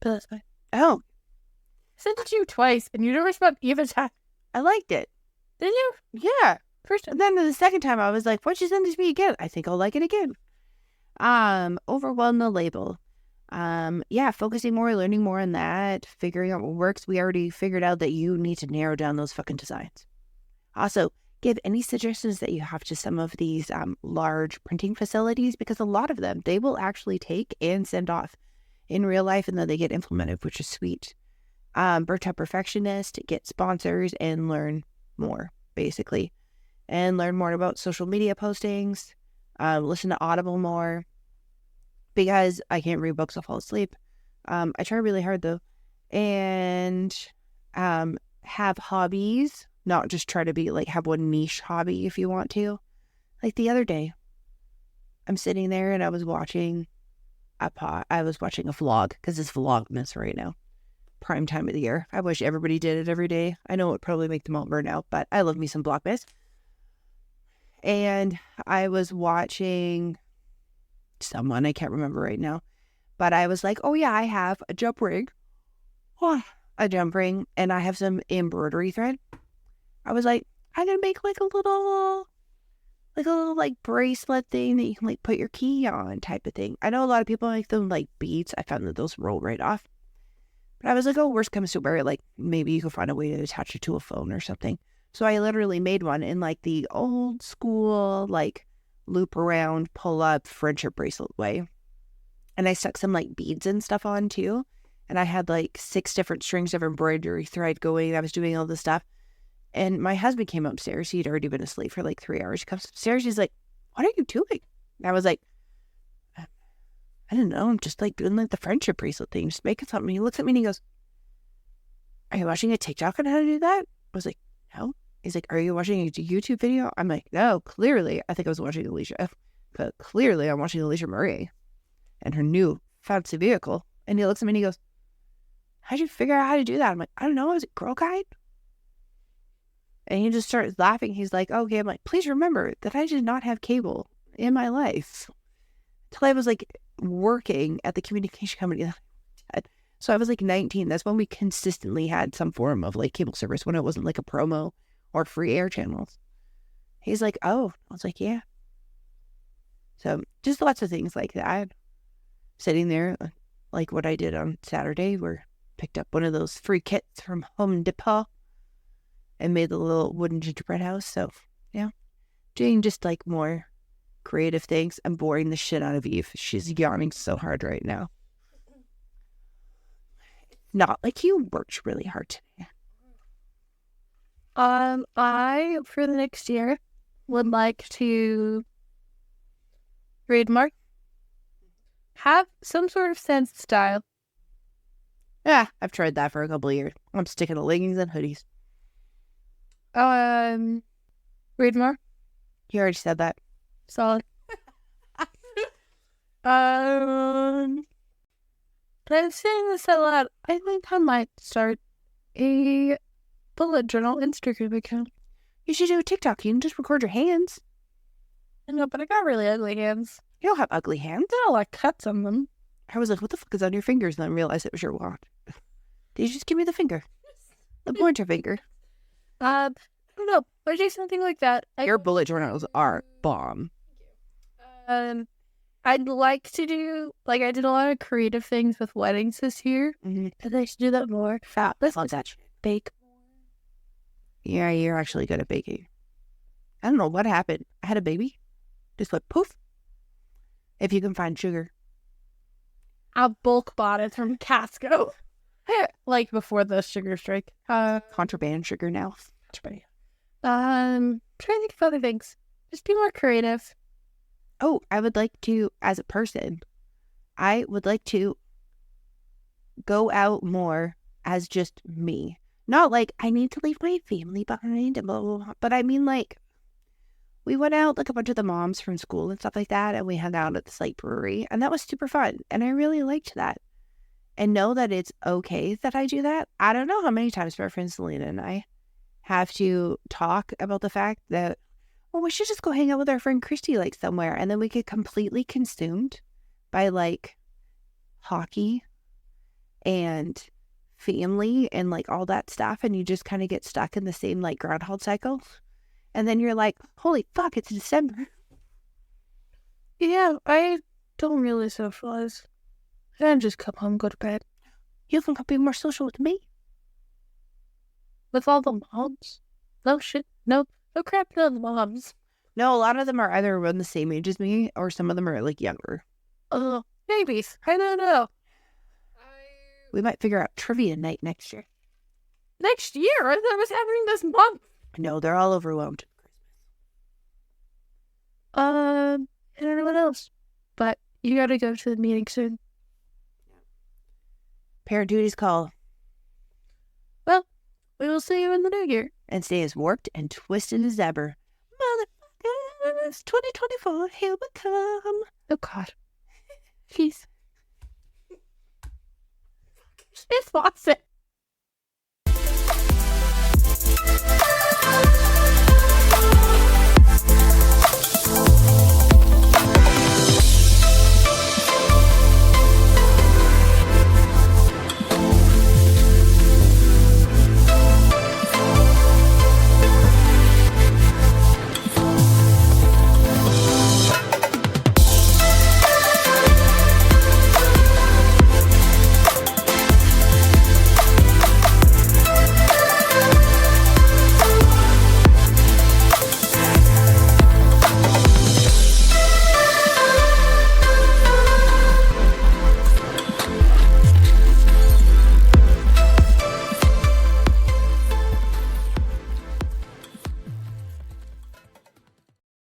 But that's fine. Oh, I sent it to you twice, and you never responded even time. I liked it. Did you? Yeah. First time. And then the second time I was like, why'd you send this to me again? I think I'll like it again. Overwhelm the label. Yeah, focusing more, learning more on that, figuring out what works. We already figured out that you need to narrow down those fucking designs. Also, give any suggestions that you have to some of these large printing facilities, because a lot of them, they will actually take and send off in real life, and then they get implemented, which is sweet. Birch Up Perfectionist, get sponsors and learn more, basically. And learn more about social media postings. Listen to Audible more. Because I can't read books, I'll fall asleep. I try really hard, though. And have hobbies. Not just try to be, like, have one niche hobby if you want to. Like the other day, I'm sitting there and I was watching a vlog, because it's Vlogmas right now. Prime time of the year. I wish everybody did it every day. I know it would probably make them all burn out, but I love me some Vlogmas. And I was watching someone, I can't remember right now, but I was like, oh yeah, I have a jump ring. A jump ring, and I have some embroidery thread. I was like, I'm gonna make like a little like bracelet thing that you can like put your key on type of thing. I know a lot of people make them like beads. I found that those roll right off. But I was like, oh, worst comes to where like maybe you could find a way to attach it to a phone or something. So I literally made one in like the old school, like loop around, pull up friendship bracelet way. And I stuck some like beads and stuff on too. And I had like 6 different strings of embroidery thread going. I was doing all this stuff. And my husband came upstairs. He'd already been asleep for like 3 hours. He comes upstairs. He's like, what are you doing? And I was like, I don't know. I'm just like doing like the friendship bracelet thing, just making something. He looks at me and he goes, are you watching a TikTok on how to do that? I was like, no. He's like, are you watching a YouTube video? I'm like, no, clearly. I think I was watching Alicia. But clearly I'm watching Alicia Murray and her new fancy vehicle. And he looks at me and he goes, how'd you figure out how to do that? I'm like, I don't know. Is it Girl Guide? And he just starts laughing. He's like, okay. I'm like, please remember that I did not have cable in my life until I was like working at the communication company that I had. So I was like 19. That's when we consistently had some form of like cable service, when it wasn't like a promo or free air channels. He's like, oh. I was like, yeah. So just lots of things like that. Sitting there, like what I did on Saturday, where picked up one of those free kits from Home Depot and made the little wooden gingerbread house. So, yeah. Doing just like more creative things. I'm boring the shit out of Eve. She's yawning so hard right now. Not like you worked really hard today. I, for the next year, would like to read more. Have some sort of sense of style. Yeah, I've tried that for a couple of years. I'm sticking to leggings and hoodies. Read more. You already said that. Solid. But I'm saying this a lot. I think I might start a bullet journal Instagram account. You should do a TikTok. You can just record your hands. I know, but I got really ugly hands. You don't have ugly hands. I got like cuts on them. I was like, what the fuck is on your fingers? And then realized it was your watch. Did you just give me the finger? The pointer finger. I don't know. But do something like that. Your bullet journals are bomb. I'd like to do, like, I did a lot of creative things with weddings this year. Mm-hmm. And I should do that more. Let's love that shit. Bake more. Yeah, you're actually good at baking. I don't know what happened. I had a baby. Just went poof. If you can find sugar. I bulk bought it from Costco. Like before the sugar strike. Contraband sugar now. Trying to think of other things. Just be more creative. Oh, I would like to, as a person, I would like to go out more as just me. Not like I need to leave my family behind and blah, blah, blah. But I mean, like, we went out, like, a bunch of the moms from school and stuff like that, and we hung out at the Slate Brewery, and that was super fun. And I really liked that. And know that it's okay that I do that. I don't know how many times my friend Selena and I have to talk about the fact that, well, we should just go hang out with our friend Christy, like, somewhere. And then we get completely consumed by, like, hockey and family and, like, all that stuff. And you just kind of get stuck in the same, like, groundhog cycle. And then you're like, holy fuck, it's December. Yeah, I don't really socialize. I just come home, go to bed. You can be more social with me. With all the moms? No shit. No crap on the moms. No, a lot of them are either around the same age as me, or some of them are, like, younger. Babies. I don't know. We might figure out trivia night next year. Next year? I thought it was happening this month. No, they're all overwhelmed. I don't know what else. But you gotta go to the meeting soon. Parent duties call. Well, we will see you in the new year. And stay as warped and twisted as ever. Motherfuckers, 2024, here we come. Oh, God. Jeez. It's Watson.